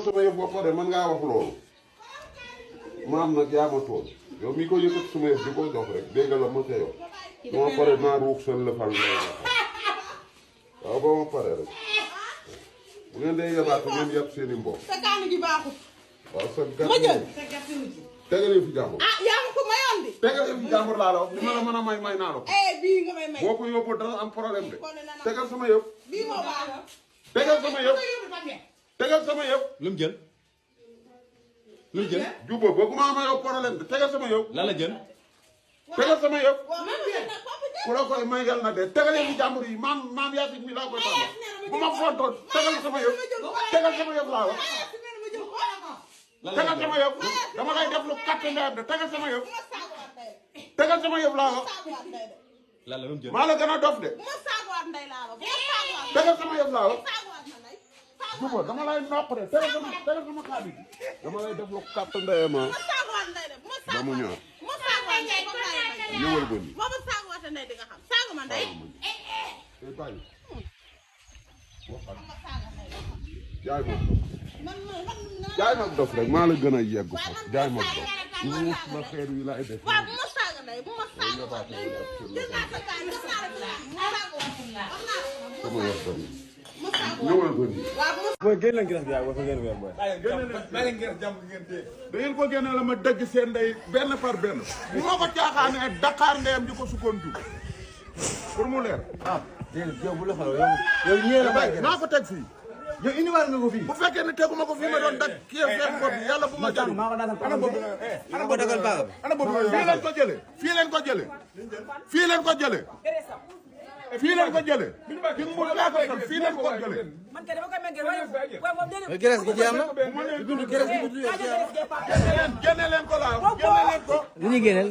sama yëf ba pare man ngaa wax loolu maam nag yaa ma tool yow mi ko yëkkati sama yëf di ko jox rek dégg la ma ca yow moo pare naa ruux sa lëfal waaw ba ma pare rek bu ngeen dee yabaate ngeen yab seeni mbokk. sa kaani gi baaxut. waaw sa gàtt ma jël tegal fi jàmbur. ah yaa ma ko mayoon di. tegal fi jàmbur laa la wax li ma la mën a may naa la ko. bii nga may may. boo ko yóbbu dana am problème de. tegal sama yëf. bii moo baax. tegal sama yëf. tegal sama yëf. lu mu jël. lu mu jël. juba bëgguma ma yow problème de tegal sama yëf. lan la jël. tegal sama yëf. ku la koy may yal na de tegal yëf jàmbur yi maam Yacine mi laa koy tàmbal bu ma fontoon tegal sama yëf tegal sama yëf laa wax. tegal sama yëf dama lay def lu kàtt ndeyam de tegal sama yëf tegal sama yëf laa wax. lan la lu mu jël. maa la gën a dof de. tegal sama yëf laa wax. juba dama lay noq de tegal sama xaalis dama lay def lu kàtt ndeyam ba mu ñëw. ñëwal ba nii. boobu saagu waate ndey di nga xam saagu ma ndey. jaay ma jaay ma dof rek maa la gën a yegg foofu jaay ma dof muus ma xeer yi laay def. waaw bu ma saaga ndey bu ma saaga waate ndey jël naa sa kaay jël naa la saagu waate ndey sama yor doom ñëwal ba nii. mooy génn leen gis yaa fa ngeen weer booy. da ngeen ko génne la ma dëgg seen ndey benn par benn bu ma ko caaxaanee Dakar ndeyam di ko sukkoon jug pour mu leer. ah déedéet yow bu la xaloo yow ñëwee la bàyyi naa ko teg fii. yow indiwaat nga ko fii. bu fekkee ne teguma ko fii ma doon dag kii seen bopp bi yàlla bu ma jël. ana boobu ana boo dagal baax bi. ana boobu fii leen ko jëlee fii leen ko jëlee fii leen ko jëlee fii leen ko jëlee ki mu laa ko sol fii leen ko jëlee. man kay dama koy mel mais gerte gi jeex na. dund gerte gi génne leen ko laa génne leen ko. li ñuy génneel.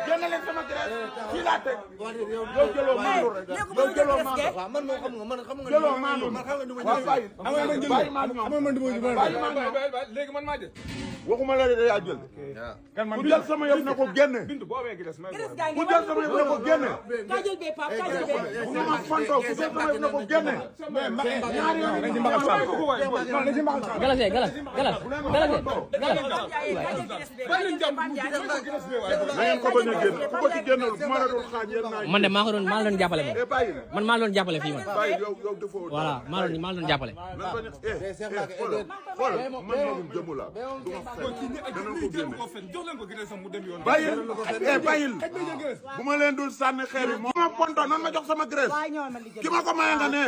génne leen sama gerte fii laa teg. yow jëloo maandu rek yow jëloo maandu. waaw man moom xam nga man xam nga. jëloo maandu man xam nga du ma jël. bàyyi maa ñoom bàyyi maa ñoom. léegi man maa jël. waxuma la de yaa jël. ku jël sama yëf na ko génne. ku jël sama yëf na ko génne. bu ma fantoo ku jël sama yëf na ko génne. ñaari yoon yi ma galas galas galas ngeen ko bañ a génn ku ko ci génnul bu ma la doon xaaj yéen naa. man de maa la doon jàppale man maa la doon jàppale fii man. bàyyi yow defoo. voilà maa la doon jàppale. xoolal man magum jëmu la du ma fen danañ ko génne. bàyyil bu ma leen dul sànni xeer yi. ma ponto nan ma jox sama graisse ki ma ko maye nga ne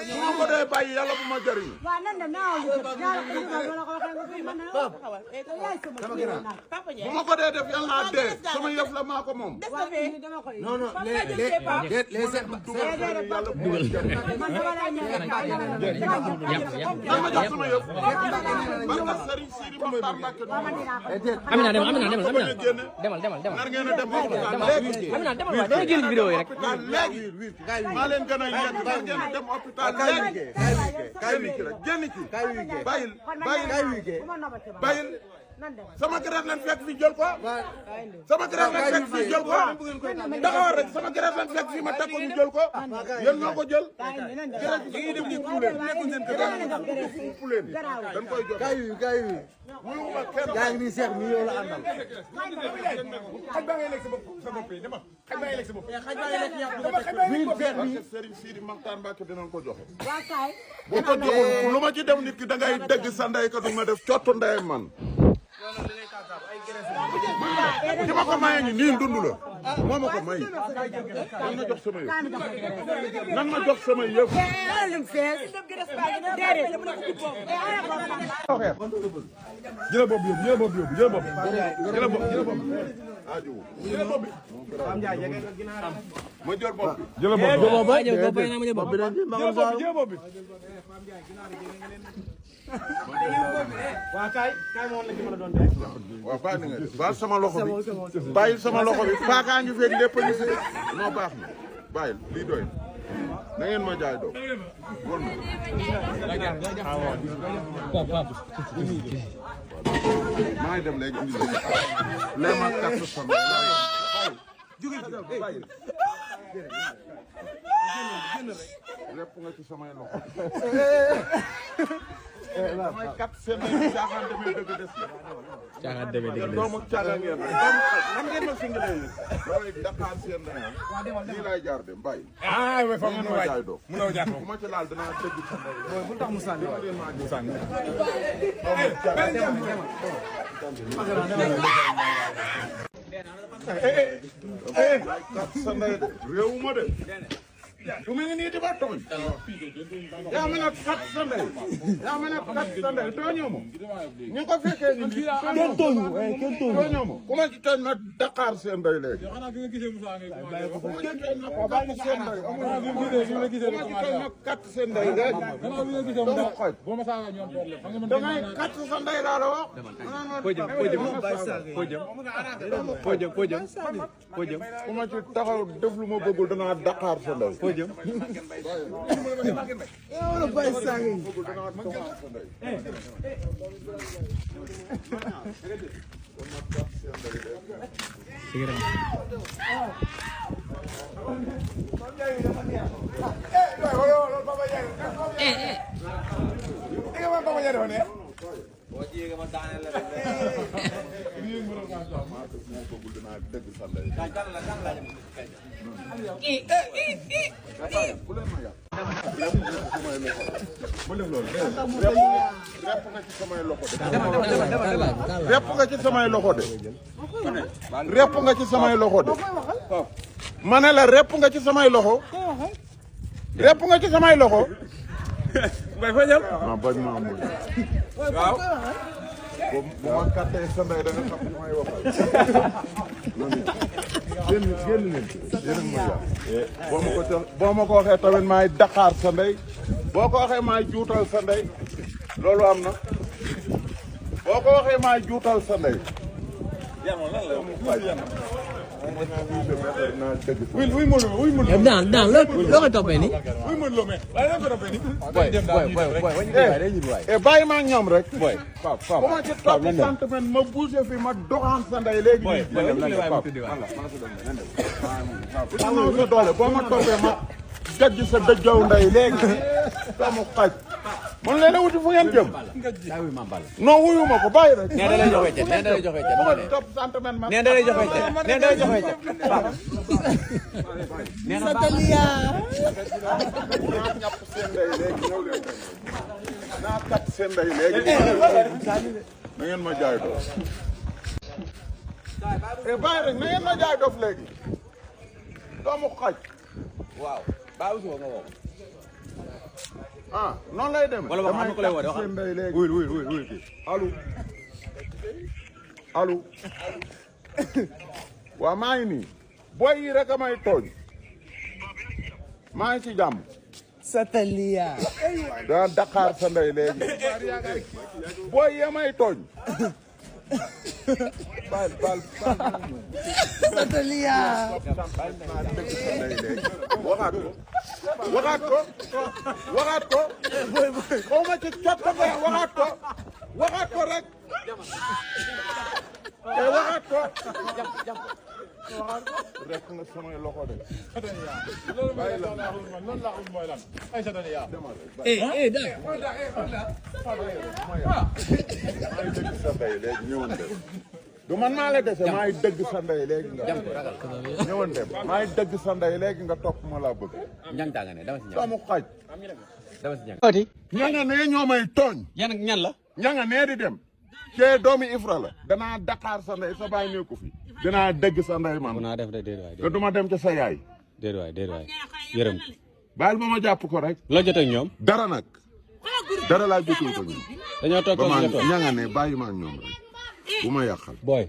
bu ma ko dee bàyyi yàlla bu ma jëriñu. bu ma ko dee def yàlla naa dee sama yëf la maa ko moom. non non nan ma jox sama yëf. barka Sëriñ Sidi Moxtaar Mbàkke Amina demal nar ngeen a dem hôpital léegi. Amina demal waay dama génn vidéo yi rek. léegi maa leen gën a yegg nar ngeen a dem hôpital léegi. génn ci bàyyil sama gërëm leen fekk fi jël ko. sama gërëm leen fekk fi jël ko. taxawal rek sama gërëm leen fekk fi ma teg ko ñu jël ko. yéen ñoo ko jël. gërëm gi def ni puuleen puuleen dañ koy jot. wuyuma kenn. yaa ngi nii Seex mi yow la àndal. xaj ba ngay lekk sa bopp yi dama xaj ba ngay lekk sa bopp. xaj ba ngay lekk yàq Seex mi Serigne Sidi Moxtaar Mbàkke dinañ ko joxe. boo ko joxul lu ma ci def nit ki da ngay dégg sa ndey ka du ma def cottu ndey man. ki ma ko maye ni nii dund la moo ma ko may nan ma jox sama yëf nan ma jox sama yëf. jëla bopp yóbbu jëla bopp yóbbu jëla bopp jëla bopp aajo ma jël bopp bi. jëla bopp bi dañ ci magal bopp jëla bopp bi waa kaay ma woon la ci mën a doon def. waaw baax na nga def baal sama loxo bi bàyyil sama loxo bi paakaa ngi fekk lépp a ngi fi non baax na bàyyil lii doy na ngeen ma jaay doom won na maa ngi dem léegi indi leen ma carte sama bàyyil lépp nga ci samay loxo. damay kat seen caaxaan demee dëgg des. caaxaan demee dëgg des. doomu caaxaan ngeen rek. nan ngeen ma singalee nii. damay Dakar seen rek. nii laay jaar dem bàyyi. ah mais fa mënoo waay mënoo jaar bu ma ci laal dinaa dëgg sa ndey. bu tax mu sànni waay mu sànni. kat sa ndey de réewu ma de. du ma ngi nii di ba tooñ. yaa ma ne kat sa ndey. yaa ma ne kat sa ndey tooñoo ma. ñu ko fekkee ñu ngi. kenn tooñu kenn tooñu. tooñoo ma ku ma ci tooñ na Dakar seen ndey léegi. ku ma ci tooñ na kat seen ndey. ku ma ci tooñ na kat seen ndey léegi. dama xoj. damay kat sa ndey laa la wax. ku ma ci taxaw def lu ma bëggul danaa Dakar sa ndey. repp nga ci samay loxo de. repp nga ci samay loxo de. ma ne la repp nga ci samay loxo. repp nga ci samay loxo. bay fa ñam. ah bañ maa muy. waaw. bu ma kattee sa ndey da nga xam li may waxal. génn leen yéen ma yàq. boo ma ko waxee tamit maay Dakar sa ndey. boo ko waxee maay juutal sa ndey. loolu am na. boo ko waxee maay juutal sa ndey. daan loo koy toppee nii. bàyyi ma ak ñoom rek. bu ma ci topp centimètre ma bougé fi ma doxaan sa ndey léegi. sa doole boo ma toppee ma gajj sa dëjjaw ndey léegi. doomu xaj. man leen a wuti fu ngeen jëm. non wuyu ma ko bàyyi rek. nee da lay jox weccet nee da lay jox weccet. bu ma topp centimètre ma. nee da lay jox weccet nee da lay jox weccet. nee na naa ñàpp seen ndey léegi ñëw leen naa kat seen ndey léegi. na ngeen ma jaay dof. bàyyi rek na ngeen ma jaay dof léegi. doomu xaj. waaw baa usi nga woo. ah noonu lay demee. wala wax am na ko lay woo de wax seen ndey léegi. wuy allo allo. waaw maa ngi nii. booy yi rek a may tooñ. maa ngi ci jàmm. Satalia. daa Dakar sa ndey léegi. booy yi may tooñ. baal. Satalia. waxaat ko. xaw ma ci cot ko waxaat ko rek. waxaat ko. rek nga samay loxo de. bàyyi la loolu laa xam mooy lan ay Satalia. maay dëgg sa ndey léegi ñëwoon dem. du man maa la dese maay dëgg sa ndey léegi nga. ñëwoon dem maay dëgg sa ndey léegi nga topp ma laa bëgg. ñang tàng ne dama si ñang. doomu xaj. dama si ñang. ñanga nee ñoo may tooñ. yan ñan la. ñanga nee di dem. kee doomi Ifra la. danaa Dakar sa ndey sa baay nekku fi. dinaa dëgg sa ndey man. naa def de déedéet waay. te du ma dem ca sa yaay. déedéet waay yërëm. baal ma jàpp ko rek. loo jotee ak ñoom. dara nag. dara laa jotul ko ñoom. dañoo toog ba ko ma nga toog. ñanga ne bàyyi ma ak ñoom rek. bu ma yàqal. booy.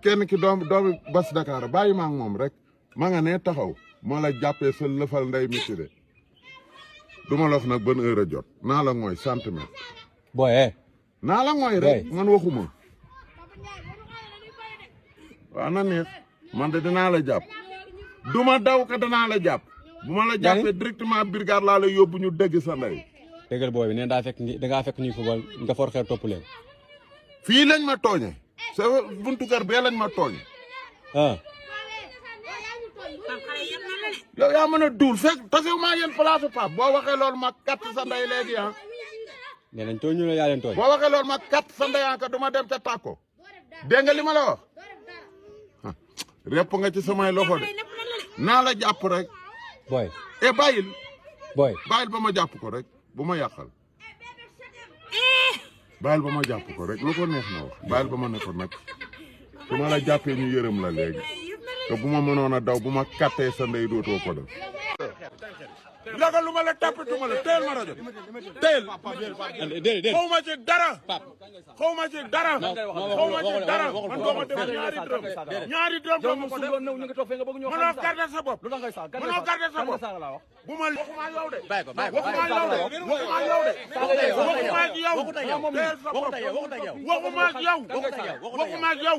kenn ki doomi Bas Dakar bàyyi ma ak moom rek. ma nga ne taxaw. moo la jàppee sa lëfal ndey miti de. du ma la wax nag ban heure a jot. naa la mooy centimètre. booy. naa la mooy rek man waxuma. waaw na neex man de dinaa la jàpp. du ma daw ka danaa la jàpp. bu ma la jàppee directement brigade laa la yóbbu ñu dégg sa ndey. déggal booy bi nee daa fekk dangaa fekk ñuy football nga for xeer topp leen. fii lañ ma tooñe sa buntu kër bee lañ ma tooñ. ah. xale yëpp na la de. yow yaa mën a duul fekk tasew maa yéen place Pape boo waxee loolu ma katt sa ndey léegi ah. nee nañ tooñ ñu la yaa leen tooñ. boo waxee loolu ma katt sa ndey ah du ma dem ca tàkko. dégg nga li ma la wax. repp nga ci samay loxo de. naa la jàpp rek. booy. bàyyil. booy. bàyyil ba ma jàpp ko rek bu ma yàqal. bàyyil ba ma jàpp ko rek lu ko neex na wax bàyyil ba ma ne ko nag su ma la jàppee ñu yërëm la léegi te bu ma mënoon a daw bu ma kattee sa ndey dootoo ko def. ragal lu ma la tàppatuma la teel ma rajo teel. déedéet xaw ma ci dara. xaw ma ci dara. xaw ma ci dara man boo ma defee ñaari dërëm doo ma ko def. mënoo garder sa bopp. mënoo garder sa bopp. bu ma waxuma yow de. waxuma yow de. waxuma yow de. waxuma ak yow. teel sa bopp. waxuma ak yow. waxuma ak yow.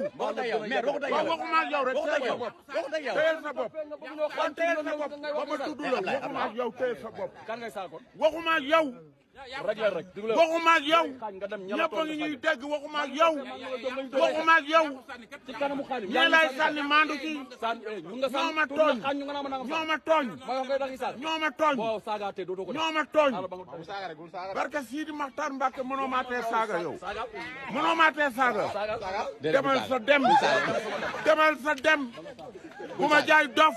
waxuma ak yow rek teel sa bopp. kon teel sa bopp ba ma tudd la waxuma ak yow teel sa bopp. waxuma ak yow. waxuma ak yow. ñëpp a ngi ñuy dégg waxuma ak yow. waxuma ak yow. ñii lay sànni maandu ci. ñoo ma tooñ. ñoo ma tooñ. ñoo ma tooñ. ñoo ma tooñ. barke Sidi Maxtar Mbàkke mënoo maa tee saaga yow. mënoo maa tee saaga. demal sa dem. demal sa dem. bu ma jaay dof.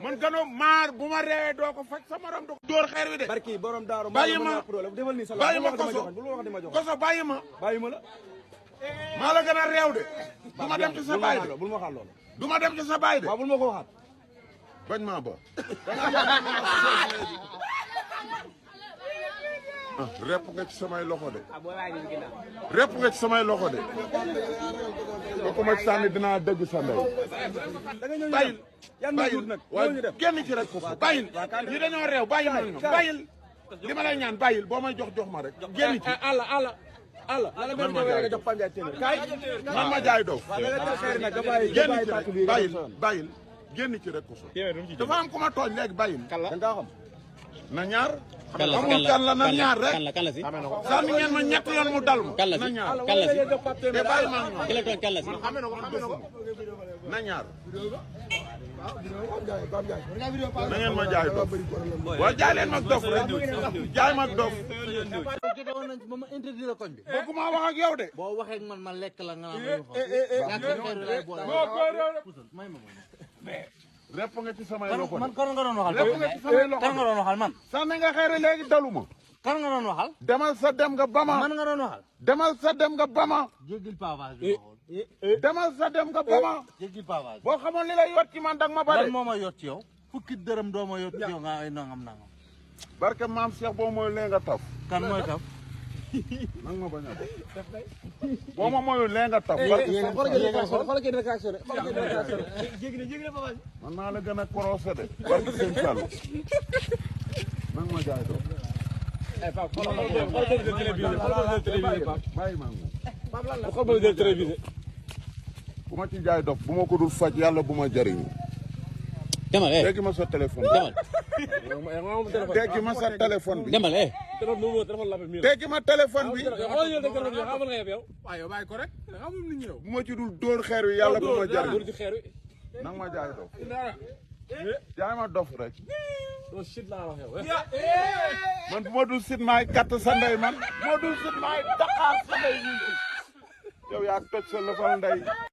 man gënoon maar bu ma reewee doo ko faj sa morom do dóor xeer wi de. barki borom daaru bàyyi ma bàyyi ma koso bàyyi ma. la. maa la gën a réew de. du ma dem ci sa baay de. bul ma waxaat loolu. du ma dem ci sa baay de. waaw bul ma ko waxaat. bañ maa ba. repp nga ci samay loxo de. repp nga ci samay loxo de. ba ko ma sànni dinaa dëgg sa ndey. bàyyil. bàyyil waaye génn ci rek ko fa bàyyil. ñi dañoo réew bàyyi ma ñoom bàyyil. li ma lay ñaan bàyyil boo may jox ma rek. génn ci man ma jaay dof. génn ci rek bàyyil bàyyil. génn ci rek ko fa. dafa am ku ma tooñ léegi bàyyil. na ñaar. amul kan la na ñaar rek. kan la si. sànni ngeen ma ñetti yoon mu dal ma. kan la si na ñaar. kan la si. te bàyyi ma ñoom. ki la tooñ kan la si. na ñaar. na ngeen ma jaay dof. waaw jaay leen ma dof rek. jaay ma dof. ba ma interdire koñ bi. bëgguma wax ak yow de. boo waxee ak man ma lekk la nga naan ma repp nga ci samay loxo man kan nga doon waxal. repp nga ci samay loxo kan nga doon waxal man. sànni nga xeere léegi daluma. kan nga doon waxal. demal sa dem nga bama. man nga doon waxal. demal sa dem nga bama. jéggil pavage bi demal sa dem nga bama. jéggil pavage boo xamoon li lay yot ci man dag ma bare. lan moo ma yot ci yow. fukki dërëm doo ma yot ci yow nga ay nangam nangam. barke maam Cheikh boo mooy lee nga taf. kan mooy taf. nang ma bañ a boo ma mooy lee nga taf. man maa la gën a korosé de. barke seen Sall. nang ma jaay doon. bàyyi maa ngi bu ma ci jaay dof bu ma ko dul faj yàlla bu ma jëriñu. demal teggi ma sa téléphone bi. demal. teggi ma sa téléphone bi. demal teggi ma téléphone bi. bu ma ci dul dóor xeer wi yàlla bu ma jëriñu. nang ma jaay dof. jaay ma dof rek. man bu ma dul sit maay katt sa ndey man. bu ma dul sit maay daqaar sa ndey yow yaa toj sa lëfal ndey.